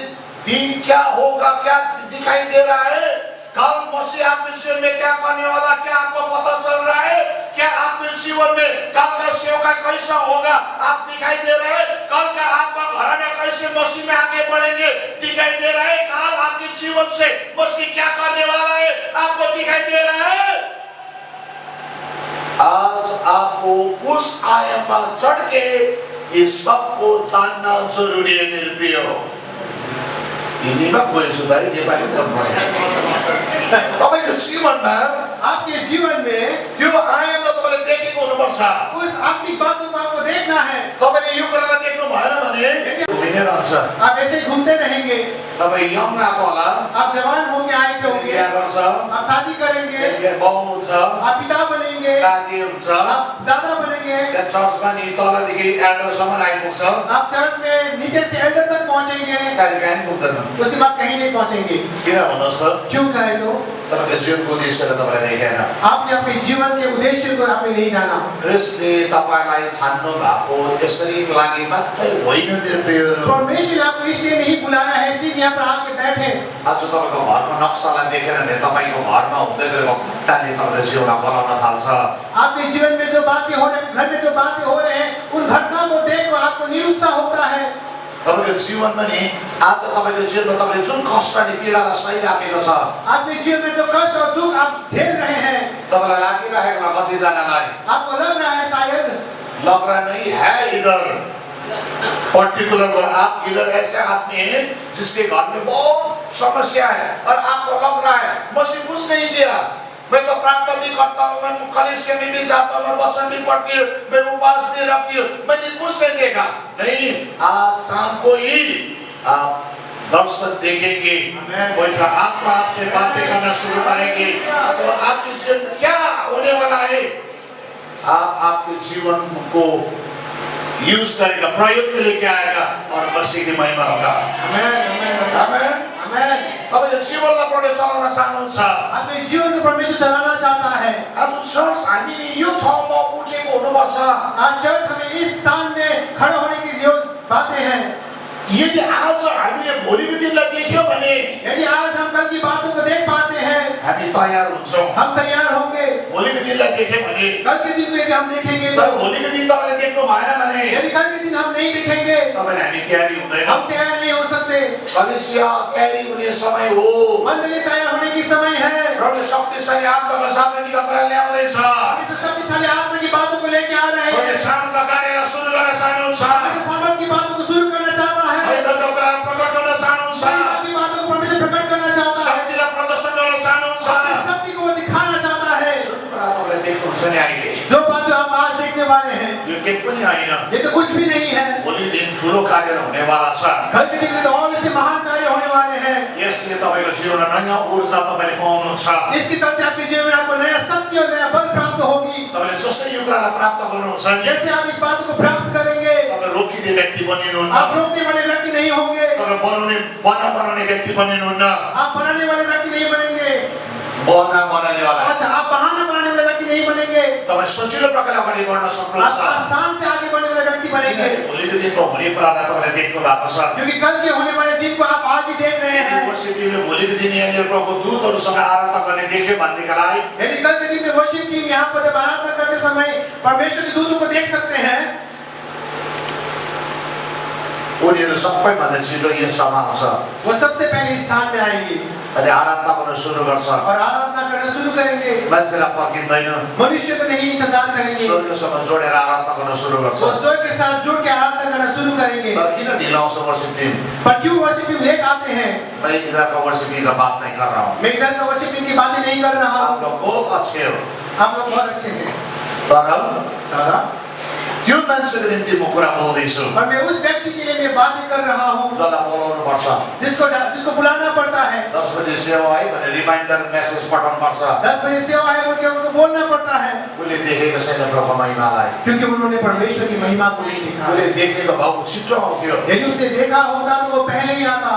दिन क्या होगा, क्या दिखाई दे रहा है? कल मसीह आपके जीवन में क्या करने वाला, क्या आपको पता चल रहा है? क्या आपके जीवन में कल का सेवा कैसा होगा आप दिखाई दे रहा है? कल का आपका घराना कैसे मसीह में आगे बढ़ेंगे दिखाई दे रहा है? कल आपके जीवन से मसीह क्या करने वाला है आपको दिखाई दे रहा है? आज आपको उस आयाम पर चढ़ के इस सबको जानना जरूरी है मेरे प्रियो। तपाईँको जीवनमा आपके जीवन में त्यो आयामलाई तपाईँले देखेको हुनुपर्छ। उस आत्मिक बातों को आपको देखना है। तपाईँले यो कुरालाई देख्नु भएन भने घुमिनै रहन्छ। आप ऐसे ही घूमते रहेंगे। तपाईँ यङ आएको होला, आप जवान होके आए थे होंगे, बिहा गर्छ, आप शादी करेंगे, बाउ हुन्छ, आप पिता बनेंगे, बाजे हुन्छ, आप दादा बनेंगे, त्यहाँ चर्चमा नि तलदेखि एल्डरसम्म आइपुग्छ, आप चर्च में नीचे से एल्डर तक पहुंचेंगे, कार्यक्रम पुग्दैन। उसके बाद कहीं नहीं पहुंचेंगे। किन भन्नुहोस् त? क्यों कहे तो तपाईँको जीवनको उद्देश्यलाई तपाईँले देखेन। आपने अपने जीवन के उद्देश्य को आपने नहीं जाना। यसले तपाईँलाई छान्नु भएको यसरी लागि मात्रै होइन मेरो प्रियहरू। परमेश्वर ने आपको इसलिए नहीं बुलाया है सिर्फ यहाँ पर आके बैठे। आज तपाईँको घरको नक्सालाई देखेर भने तपाईँको घरमा हुँदै गएको घटनाले तपाईँलाई जीवनमा बोलाउन थाल्छ। आपके जीवन में जो बातें हो रही, घर में जो बातें हो रहे हैं, उन घटनाओं को देख आपको निरुत्साह होता है। तपाईँको जीवनमा नि आज तपाईँको जीवनमा तपाईँले जुन कष्ट अनि पीडालाई सहिराखेको छ, आपके जीवन में जो कष्ट और दुख आप झेल रहे हैं, तपाईँलाई लागिरहेको होला कतिजनालाई आपको लग रहा है शायद लग रहा नहीं है इधर पर्टिकुलर आप इधर ऐसे आदमी हैं जिसके घर में बहुत समस्या है और आपको लग रहा है मसीह कुछ नहीं किया, मैं तो प्रार्थना भी करता हूँ, मैं कलीसिया में भी जाता हूँ, मैं वचन भी पढ़ती हूँ, मैं उपवास भी रखती हूँ, मैंने कुछ नहीं देखा। नहीं, आज शाम को ही आप दर्शन देखेंगे, कोई आत्मा आपसे बातें करना शुरू करेंगे, तो आपके जीवन में क्या होने वाला है? आप आपके जीवन को यूज करेगा, प्रयोग में लेके आएगा और मसीह की महिमा होगा। आमेन। तपाईँले जीवनलाई प्रवेश चलाउन चाहनुहुन्छ, अपने जीवन को परमेश्वर चलाना चाहता है। आज चर्च हामीले यो ठाउँमा उठेको हुनुपर्छ। आज चर्च हमें इस स्थान में खड़ा होने की जो बातें हैं, यदि आज हामीले भोलिको दिनलाई देख्यो भने यदि आज हम कल की बातों को देख पाते हैं, हामी तयार हुन्छौँ। हम तैयार होंगे। भोलिको दिनलाई देख्यो भने, कल के दिन को यदि हम देखेंगे तो, तर भोलिको दिन तपाईँले देख्नु भएन भने, यदि कल के दिन हम नहीं देखेंगे, तपाईँ हामी तयारी हुँदैन। हम तैयार नहीं हो सकते। कलीसिया तयारी हुने समय हो। मंडली तैयार होने की समय है। प्रभुले शक्तिशाली आत्माको सामग्री कपडा ल्याउँदैछ। परमेश्वर शक्तिशाली आत्मा की बातों को लेके आ रहे हैं। प्रभुले सामर्थ कार्यलाई सुरु गर्न चाहनुहुन्छ। परमेश्वर सामर्थ की बातों को शुरू करना चाहता है। हैदको कुरा प्रकट गर्न चाहनुहुन्छ। की बातों को परमेश्वर प्रकट करना चाहता है। शक्तिलाई प्रदर्शन गर्न चाहनुहुन्छ। शक्ति को वो दिखाना चाहता है। कुरा तपाईँले देख्नुहुन्छ नि अहिले। जो बातें आप आज देखने वाले हैं, यो के पनि होइन। ये तो कुछ भी नहीं है। भोलि दिन ठुलो कार्य हुनेवाला छ। कल के दिन में तो और ऐसे महान कार्य होने वाले हैं। यसले तपाईँको जीवनमा नयाँ ऊर्जा तपाईँले पाउनुहुन्छ। इसके चलते आपके जीवन में आपको नया शक्ति और नया बल प्राप्त होगी। तपाईँले जसै यो कुरालाई प्राप्त गर्नुहुन्छ नि, जैसे आप इस बात को प्राप्त करेंगे, तपाईँ रोकिने व्यक्ति बनिनुहुन्न। आप रोकने वाले व्यक्ति नहीं होंगे। तपाईँ बनाउने व्यक्ति बनिनुहुन्न। आप बनाने वाले व्यक्ति नहीं बनेंगे। बनाउनेवाला। अच्छा, आप बहाना बनाने वाले व्यक्ति नहीं बनेंगे। तपाईँ सजिलो प्रकारले अगाडि बढ्न आप सक्नुहुन्छ। आसान से आगे बढ़ने वाले व्यक्ति बनेंगे। भोलिको दिनको हुने कुरालाई तपाईँले देख्नु भएको छ। क्योंकि कल के होने वाले दिन को आप आज ही देख रहे हैं। वर्षिप टिमले भोलिको दिन यहाँनिर प्रभुको दूतहरूसँग आराधना गर्ने देख्यो भनेदेखिलाई यदि कल के दिन में वर्शिप टीम यहाँ पर जब आराधना करते समय परमेश्वर के दूतों को देख सकते हैं, उनीहरू सबैभन्दा छिटो यस ठाउँमा आउँछ वो सबसे पहले इस स्थान में आएंगे अनि आराधना गर्न सुरु गर्छ। और आराधना करना शुरू करेंगे। मान्छेलाई पर्खिँदैन, मनुष्य को नहीं इंतजार करेंगे, स्वर्गसँग जोडेर आराधना गर्न सुरु गर्छ। वो स्वर्ग के साथ जुड़ के आराधना करना शुरू करेंगे। तर किन ढिलो आउँछ वर्षिप टिम? पर क्यों वर्शिप टीम लेट आते हैं? मैं इधर का वर्षिप टीम का बात नहीं कर रहा हूँ। मैं इधर का वर्शिप टीम की बातें नहीं कर रहा आप हूँ। लोग बहुत अच्छे हो, हम लोग बहुत अच्छे हैं। तर त्यो मान्छेको निम्ति म कुरा बोल्दैछु और मैं उस व्यक्ति के लिए मैं बातें कर रहा हूँ जसलाई बोलाउनु पर्छ जिसको बुलाना पड़ता है। 10 बजे सेवा है भनेर रिमाइन्डर मेसेज पठाउनु पर्छ 10 बजे सेवा है बोल के उनको बोलना पड़ता है, उसले देखेको छैन प्रभु महिमालाई क्योंकि उन्होंने परमेश्वर की महिमा को नहीं देखा है। उसले देखेको भएको छिटो आउँथ्यो यदि उसने देखा होता तो वो पहले ही आता।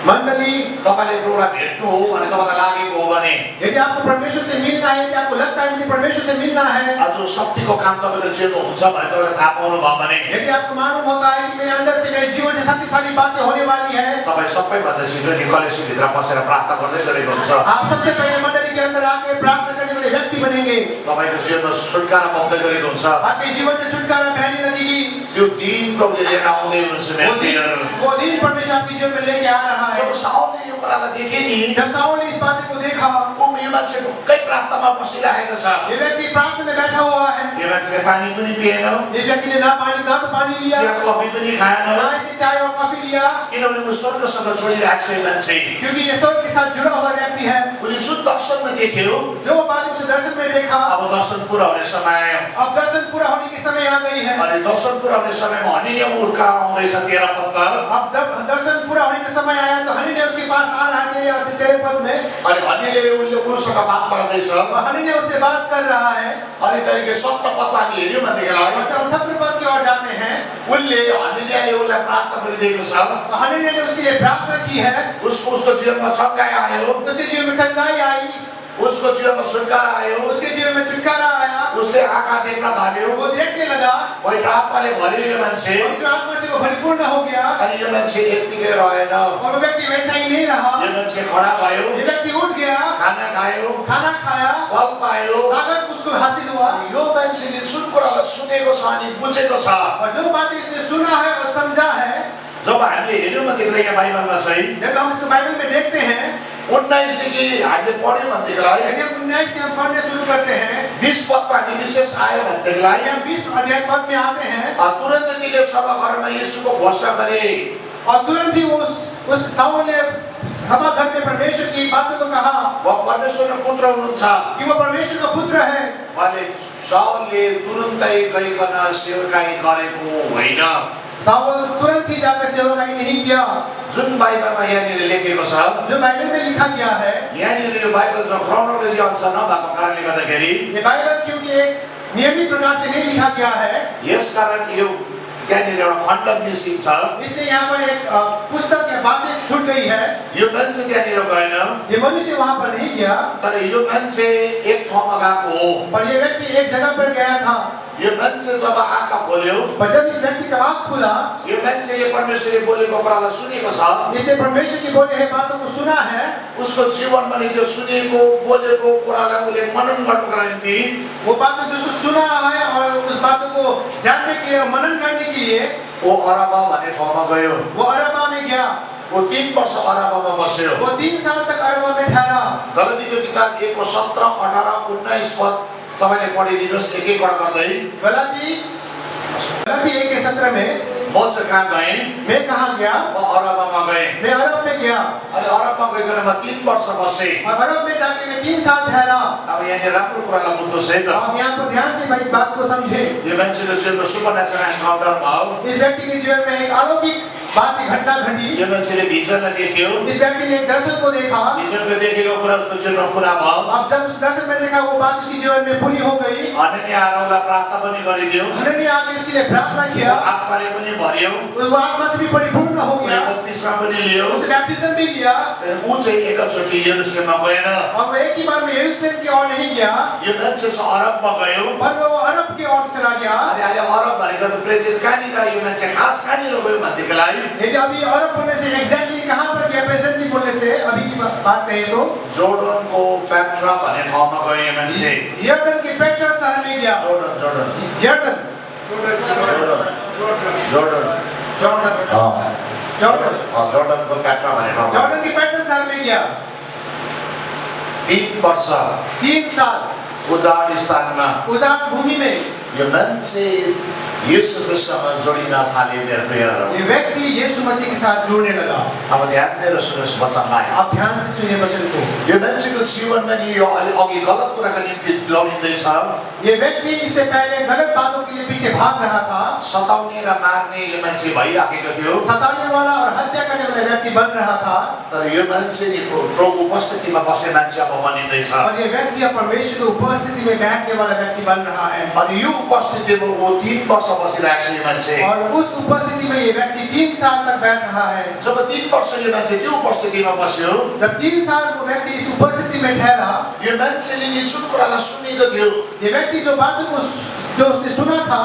मंडली तपाईले प्रभुलाई भेट्नु हो भने तपाईलाई लागेको हो भने यदि आपको परमेश्वर से मिलना है, यदि आपको लगता है कि परमेश्वर से मिलना है, आज शक्तिको काम तपाईले जेको हुन्छ भने तपाईले थाहा पाउनु भयो भने यदि आपको मालूम होता है कि मेरे अंदर से मेरे जीवन से शक्तिशाली बातें होने वाली है, तपाई सबैभन्दा छिटो निकलेसी भित्र पसेर प्रार्थना गर्दै गरेको हुन्छ। आप सबसे पहले मंडली के अंदर आके प्रार्थना करने वाले व्यक्ति बनेंगे। तपाईको जीवनमा छुटकारा पाउँदै गरेको हुन्छ। आपके जीवन से छुटकारा बहने लगेगी। त्यो दिन प्रभुले लिएर आउँदै हुनुहुन्छ मेरा वो दिन परमेश्वर आपके जीवन में लेके आ रहा है। जब साउलले यो कुरालाई देखे नि जब साउल ने इस बात को देखा, ऊ यो मान्छेको कै प्रार्थनामा बसिरहेको छ। ये व्यक्ति प्रार्थना में बैठा हुआ है। यो मान्छेले पानी पनि पिएन, इस व्यक्ति ने ना तो पानी लिया, चिया कफी पनि खाएन, ना इसने चाय और कॉफी लिया, किनभने ऊ स्वर्गसँग जोडिरहेको छ यो मान्छे। क्योंकि ये स्वर्ग के साथ जुड़ा हुआ व्यक्ति है। उसले जुन दर्शनमा देख्यो जो बात उसे दर्शन में देखा, अब दर्शन पूरा हुने समय आयो। अब दर्शन पूरा होने के समय आ गई है। अनि दर्शन पूरा हुने समयमा हनिनिया उर्का आउँदैछ 13 पदमा। अब जब दर्शन पूरा होने का समय आया तो हनी ने उसके पास आ रहा है तेरे पद में, अनि हनिले उसले उसँग बात गर्दैछ। हनी ने उससे बात कर रहा है। अनि तरिके 17 पदमा हामी हेर्यौँ भनेदेखिलाई अच्छा, हम 17 पद की ओर जाते हैं। उसले हनिले उसलाई प्रार्थना गरिदिएको छ। हनी ने उसके लिए प्रार्थना की है। उसको जीवनमा चङ्गाई आयो, उसके जीवन में चंगाई आई, उसको जीवनमा छुटकारा आयो, उसके जीवन में छुटकारा आया, उसले आँखा देख्न थाल्यो, वो देखने लगा, पवित्र आत्माले भर्यो यो मान्छे। पवित्र आत्मा से वो परिपूर्ण हो गया अनि यो मान्छे यत्तिकै रहेन, और वो व्यक्ति वैसा ही नहीं रहा। यो मान्छे खडा भयो, ये व्यक्ति उठ गया, खाना खायो, खाना खाया, फल पायो। ताकत उसको हासिल हुआ। अनि यो मान्छेले जुन कुरालाई सुनेको छ अनि बुझेको छ, और जो बात इसने सुना है और समझा है, जब हामीले हेर्यौँ भनेदेखिलाई यहाँ बाइबलमा चाहिँ जब हम इसको बाइबल में देखते हैं, 19 देखि हामीले पढ्यौँ भनेदेखिलाई यदि हम 19 से हम पढ़ने शुरू करते हैं, 20 पदमा हामी विशेष आयो भनेदेखिलाई हम 20 अध्याय पद में आते हैं, तुरन्त तिनले सभाघरमा येशूको घोषणा गरे। और तुरंत ही उस साउल ने सभा घर में परमेश्वर की बातों को कहा व परमेश्वरको पुत्र हुनुहुन्छ। कि वो परमेश्वर का पुत्र है। उहाँले साउलले तुरुन्तै गइकन सेवकाई गरेको होइन। साउल तुरंत ही जाकर सेवकाई नहीं किया। जुन बाइबलमा यहाँनिर लेखेको छ, जो बाइबल में लिखा गया है, यहाँनिर यो बाइबल जो क्रोनोलोजी अनुसार नभएको कारणले गर्दाखेरि ये बाइबल क्योंकि एक नियमित प्रकार से नहीं लिखा गया है, यसकारण यो यहाँनिर एउटा खण्ड मिसिङ छ। इसलिए यहाँ पर एक पुस्तक या बातें छूट गई है। यो मान्छे त्यहाँनिर गएन, ये मनुष्य वहाँ पर नहीं गया, तर यो मान्छे एक ठाउँमा गएको हो। पर ये व्यक्ति एक जगह पर गया था। यो मान्छे जब आँखा खोल्यो, पर जब इस व्यक्ति का आँख खुला, यो मान्छेले परमेश्वरले बोलेको कुरालाई सुनेको छ, इसने परमेश्वर की बोले हैं बातों को सुना है, उसको जीवनमा नि त्यो सुनेको बोलेको कुरालाई उसले मनन गर्नुको निम्ति वो बातों जो सुना है और उस बातों को जानने के लिए, मनन करने के लिए वो अरबा भन्ने ठाउँमा गयो। वो अरबा में गया। वो 3 वर्ष अरबामा बस्यो। वो 3 साल तक अरबा में ठहरा। गलतीको किताब 1 को 17, 18, 19 पद तपाईले पढिदिनुस् एक एकवटा गर्दै। गलाती 1 के 17 में म चाहिँ कहाँ गएँ? मैं कहाँ गया? म अरबामा गएँ। मैं अरब में गया। अनि अरबमा गइकन म 3 वर्ष बसेँ। और अरब में जाके मैं 3 साल ठहरा। अब यहाँ राम्रो कुरालाई बुझ्नुहोस् है त। आप यहाँ पर ध्यान से भाई बात को समझे। यो मान्छेको जीवनमा सुपरनेचुरल एन्काउन्टर भयो। इस व्यक्ति के जीवन में एक अलौकिक बात घटना घटी। यो मान्छेले भिजनलाई देख्यो। इस व्यक्ति ने एक दर्शन को देखा। भिजनको देखेको कुरा उसको जीवनमा पुरा भयो। अब जब उस दर्शन में देखा वो बात उसके जीवन में पूरी हो गई। हननिया आरोलाई प्रार्थना पनि गरिदियो। हननिया आके इसके लिए प्रार्थना किया। आत्माले पनि भर्यो। वो आत्मा से भी परिपूर्ण हो गया। बपतिस्मा पनि लियो। उसने बैप्टिज्म भी लिया। ऊ चाहिँ एकैचोटि यरुशलेममा गएन। अब एक ही बार में यरूशलेम की ओर नहीं गया। यो मान्छे चाहिँ अरबमा गयो। पर वो अरब की ओर चला गया। अनि अहिले अरब भनेको त प्रेजेन्ट कहाँनिर यो मान्छे खास कहाँनिर गयो भनेदेखिलाई यदि अभी अरब बोलने से एग्जैक्टली कहाँ पर गया प्रेजेंटली बोलने से अभी की बात कहे तो जोर्डनको पेट्रा भन्ने ठाउँमा गयो यो मान्छे। यर्दन के पेट्रा शहर में गया। जोर्डन यर्दन जोर्डनको पेट्रा भन्ने ठाउँमा जॉर्डन के पेट्रा शहर में गया। 3 वर्ष 3 साल उजाड स्थानमा उजाड़ भूमि में यो मान्छे यीशु ख्रिस्टसँग जोडिन थाले मेरो प्रियहरू। ये व्यक्ति यीशु मसीह के साथ जुड़ने लगा। अब ध्यान दिएर सुन्नुहोस् वचनलाई। आप ध्यान से सुनिए वचन को। यो मान्छेको जीवनमा नि यो अघि गलत कुराका निम्ति दौडिँदैछ। ये व्यक्ति इससे पहले गलत बातों के लिए पीछे भाग रहा था। सताउने र मार्ने यो मान्छे भइराखेको थियो। सताने वाला और हत्या करने वाला व्यक्ति बन रहा था। तर यो मान्छे नि प्रभु उपस्थितिमा बस्ने मान्छे अब बनिँदैछ। और ये व्यक्ति अब परमेश्वर की उपस्थिति में बैठने वाला व्यक्ति बन रहा है। अनि यो उपस्थितिमा वो 3 वर्ष बसिरहेको छ यो मान्छे। और उस उपस्थिति में ये व्यक्ति 3 साल तक बैठ रहा है। जब 3 वर्ष यो मान्छे त्यो उपस्थितिमा बस्यो, जब 3 साल वो व्यक्ति इस उपस्थिति में ठहरा, यो मान्छेले नि जुन कुरालाई सुनेको थियो, ये व्यक्ति जो बातों को जो उसने सुना था,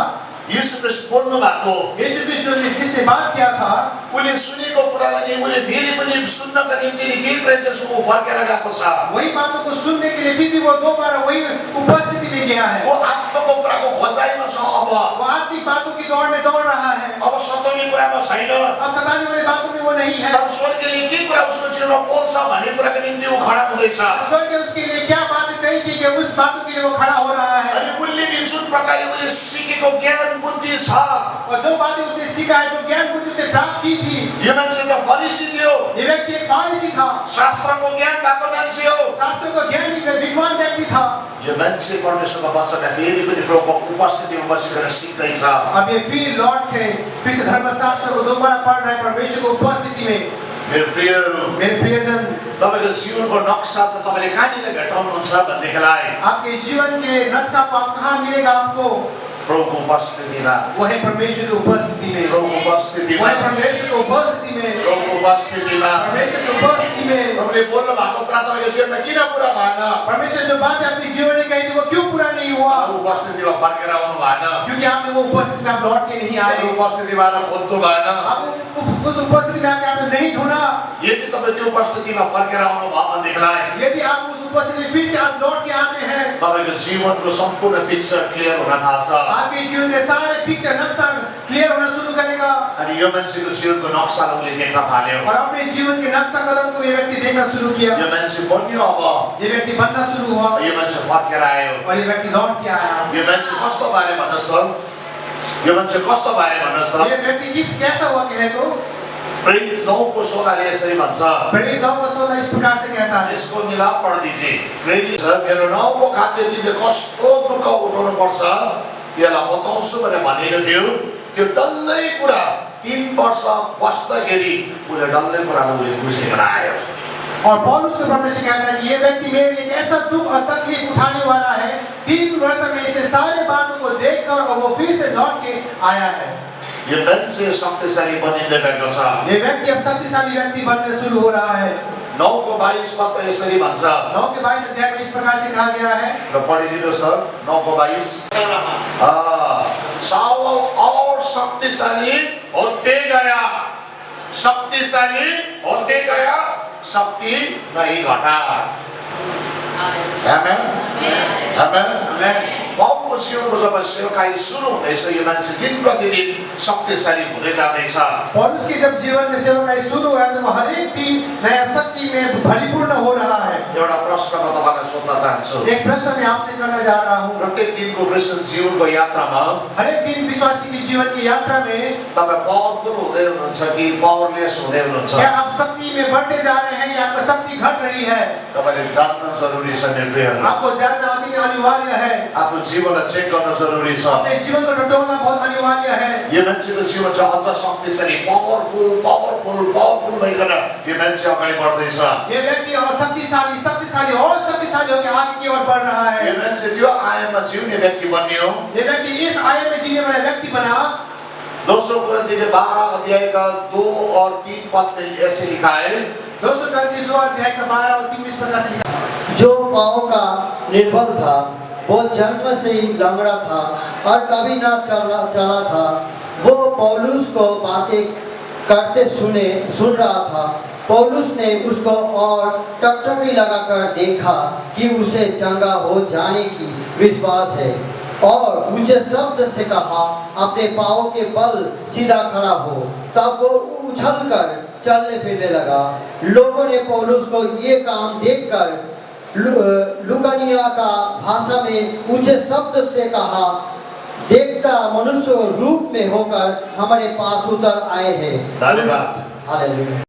यीशु ख्रिस्ट बोल्नु भएको, यीशु क्रिस्ट ने जिसने बात किया था, उले सुनेको कुरालाई नि उले फेरि पनि सुन्नका निम्ति नि के प्रेजेस उ फर्केर गएको छ। वही बातों को सुनने के लिए फिर भी वो दोबारा वही उपस्थिति में गया है। वो आत्माको कुराको खोजाइमा छ अब। वो आत्मिक बातों की दौड़ में दौड़ रहा है। अब सताउने कुरामा छैन। अब सताने वाली बातों में वो नहीं है। तर स्वर्गले के कुरा उसको जीवनमा बोल्छ भन्ने कुराको निम्ति उ खडा हुँदैछ। स्वर्ग ने उसके लिए क्या बात कही थी कि उस बातों के लिए वो खड़ा हो रहा है। अनि उले नि जुन प्रकारले उले सिकेको ज्ञान बुद्धि छ, और जो बातें उसने सीखा है, जो ज्ञान बुद्धि उसने प्राप्त की थी, यो मान्छे त फरिसी थियो। ये व्यक्ति एक फारिसी था, शास्त्रको ज्ञान भएको मान्छे हो। शास्त्रों को ज्ञानी विद्वान व्यक्ति था। यो मान्छे परमेश्वरको वचनलाई फेरि पनि प्रभुको उपस्थितिमा बसेर सिक्दैछ। अब ये फिर लौट के फिर से धर्मशास्त्र को दोबारा पढ़ रहे हैं परमेश्वर की उपस्थिति में। मेरो प्रियहरू, मेरे प्रियजन, तपाईको जीवनको नक्सा चाहिँ तपाईले कहाँनिर भेटाउनुहुन्छ भन्देखिलाई आपके जीवन के नक्शा को आप कहाँ मिलेगा आपको? प्रभुको उपस्थितिमा, वो है परमेश्वर की उपस्थिति में। प्रभुको वो उपस्थितिमा, है परमेश्वर की उपस्थिति में। प्रभुको उपस्थितिमा। परमेश्वर की उपस्थिति में। प्रभुले बोल्नु भएको कुरा तपाईँको जीवनमा किन पुरा भएन? परमेश्वर जो बात अपने जीवन में कही थी वो क्यों पूरा नहीं हुआ? उपस्थितिमा फर्केर आउनु भएन। क्योंकि आपने वो उपस्थिति में आप लौट के नहीं आए। उपस्थितिमा खोज्नु भएन। आप उस उपस्थिति में आके आपने नहीं ढूंढा। यदि तपाईँ त्यो उपस्थितिमा फर्केर आउनु भयो भनेदेखिलाई यदि आप उस उपस्थिति में फिर से आज लौट के आते हैं, तपाईको जीवनको सम्पूर्ण पिक्चर क्लियर हुन थाल्छ। आपके जीवन के सारे पिक्चर नक्शा क्लियर होना शुरू करेगा। अनि यो मान्छेको जीवनको नक्सालाई उसले देख्न थाल्यो। और अपने जीवन के नक्शा कदम को ये व्यक्ति देखना शुरू किया। यो मान्छे बन्यो अब। ये व्यक्ति बनना शुरू हुआ यो मान्छे फर्केर आयो। और ये व्यक्ति लौट के आया। यो मान्छे कस्तो बारे भन्नुहोस् त? यो मान्छे कस्तो बारे भन्नुहोस् त? ये व्यक्ति किस कैसा हुआ कहे तो? प्रेरित 9 को 16 यसरी भन्छ। प्रेरित 9:16 इस प्रकार से कहता है। यसको मिलाप पढ दीजिए। प्रेरित मेरो 9को खाद्य तिमीले कस्तो दुःख उठाउनु पर्छ त्यसलाई बताउँछु भनेर भनेको थियो। त्यो डल्लै कुरा 3 वर्ष बस्दाखेरि उसले डल्लै कुरालाई उसले बुझेर आयो। और पौलुस के परमेश्वर कहता है कि ये व्यक्ति मेरे लिए ऐसा दुख और तकलीफ उठाने वाला है। 3 वर्ष में इसने सारे बातों को देखकर और वो फिर से लौट के आया है। यो मान्छे शक्तिशाली बनिँदै गएको छ। ये व्यक्ति अब शक्तिशाली व्यक्ति बनने शुरू हो रहा है। 9 को 22 पद यसरी भन्छ। 9 के 22 अध्याय में इस प्रकार से कहा गया है। र पढिदिनुहोस् त 9 को 22। साउल और शक्तिशाली होते गया, शक्तिशाली होते गया, शक्ति नहीं घटा। आमेन, आमेन, आमेन। पाउलको जीवनको जब सेवकाई सुरु हुँदैछ यो मान्छे दिन प्रतिदिन शक्तिशाली हुँदै जाँदैछ। पौलुस की जब जीवन में सेवकाई शुरू हुआ तो वो हर एक दिन नया शक्ति में परिपूर्ण हो रहा है। एउटा प्रश्न म तपाईलाई सोध्न चाहन्छु। एक प्रश्न मैं आपसे करना जा रहा हूँ। प्रत्येक दिनको क्रिस्चियन जीवनको यात्रामा हर एक दिन विश्वासी की जीवन की यात्रा में तपाईँ पावरफुल हुँदै हुनुहुन्छ कि पावरलेस हुँदै हुनुहुन्छ? क्या आप शक्ति में बढ़ते जा रहे हैं या आपकी शक्ति घट रही है? तपाईले जान्न जरुरी छ मेरो प्रियहरू। आपको जानना अति अनिवार्य है। आफ्नो जीवनलाई चेक गर्न जरुरी छ। अपने जीवन को टटोलना बहुत अनिवार्य है। यो मान्छेको जीवन चाहिँ अझ शक्तिशाली पावरफुल पावरफुल पावरफुल भइकन यो मान्छे अगाडि बढ्दैछ। ये व्यक्ति और शक्तिशाली शक्तिशाली और शक्तिशाली होकर आगे की ओर बढ़ रहा है। यो मान्छे त्यो आयाममा जिउने व्यक्ति बन्यो। ये व्यक्ति इस आयु में जीने वाला व्यक्ति बना। 2 कोरिन्थीय 12 अध्याय का 2 और 3 पद में ऐसे लिखा है। 2 कोरिन्थी 2 अध्याय का 12 और 3 प्रकार से लिखा। जो पाँव का निर्बल था, वो जन्म से ही लंगड़ा था और कभी ना चला था। वो पौलुस को बातें करते सुन रहा था। पौलुस ने उसको और टकटकी लगाकर देखा कि उसे चंगा हो जाने की विश्वास है और ऊंचे शब्द से कहा, अपने पाँव के बल सीधा खड़ा हो। तब वो उछलकर चलने फिरने लगा। लोगों ने पौलुस को ये काम देखकर लुकानिया का भाषा में ऊंचे शब्द से कहा, देखता मनुष्य रूप में होकर हमारे पास उतर आए हैं। धन्यवाद। हालेलुया।